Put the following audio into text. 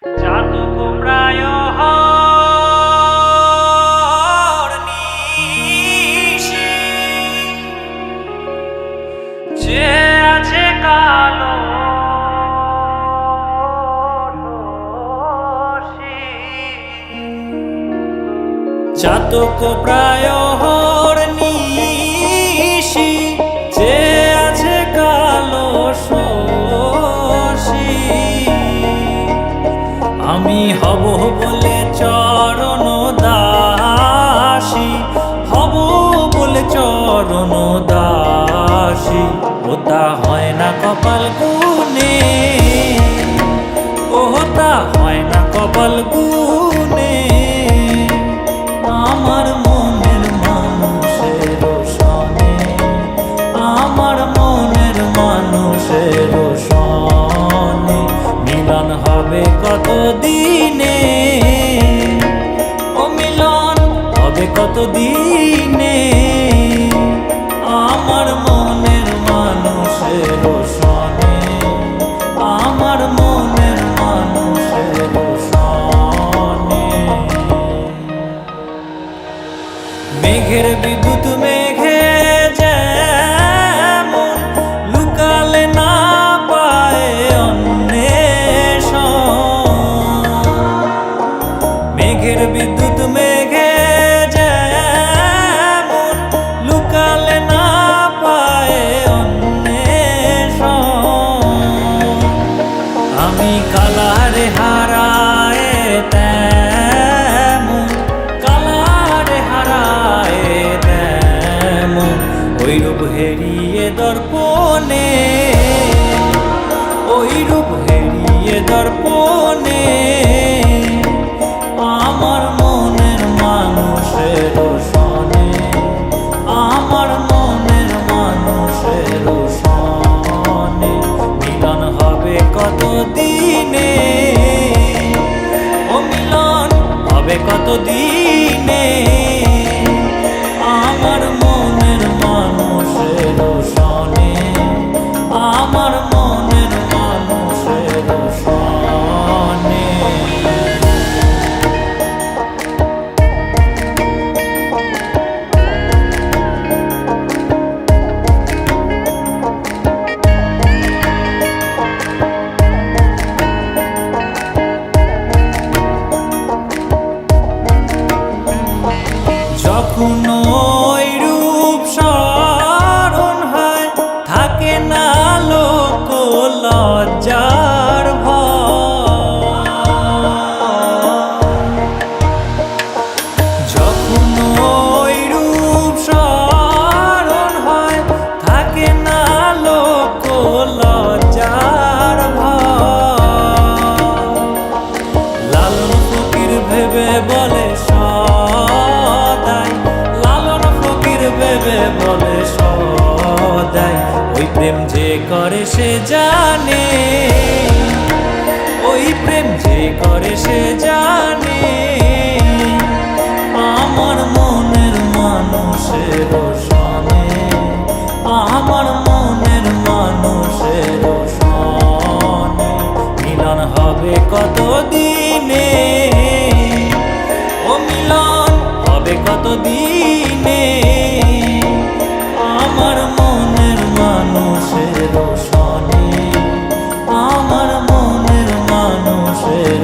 জাদু কোমরায় হরনিশি যে আছে কালো চাতক প্রায় হরনিশি যে আছে কালো শশী আমি হব বলে চরণ দাসী হব বলে চরণ দাসী ওটা হয় না কপাল গুনে ওটা হয় না কপাল গুনে আমার মনের মানুষের সনে আমার মনের মানুষের সনে মিলন হবে কত দিনে ও মিলন হবে কত দিনে আমার মনের মানুষের সনে আমার মনের মানুষের সনে মেঘের বিদ্যুৎ মেঘে যেমন লুকালে না পায় অন্বেষণ মেঘের বিদ্যুৎ মেঘে যেমন লুকালে না পায় অন্বেষণ আমি কালারে হারায় তেমন কালারে হারায় তেমন ওই রূপ হেরিয়ে দর্পণে ওই রূপ হেরিয়ে দর্পণে আমার মনের মানুষের সনে আমার মনের মানুষের সনে মিলন হবে কত দিনে ও মিলন হবে কত দিনে আমার মনের মানুষের সনে আমার মনের মানুষের সনে যখন ওই রূপ স্মরণ হয় থাকে না লোক লজ্জার ভয় যখন ওই রূপ স্মরণ হয় থাকে না লোক লজ্জার ভয় লালন ফকির ভেবে বলে ভেবে বলে সদাই ওই প্রেম যে করে সে জানে ওই প্রেম যে করে সে জানে আমার মনের মানুষের সনে আমার মনের মানুষের সনে মিলন হবে কত দিনে ও মিলন হবে কত দিনে আমার মনের মানুষের সনে আমার মনের মানুষের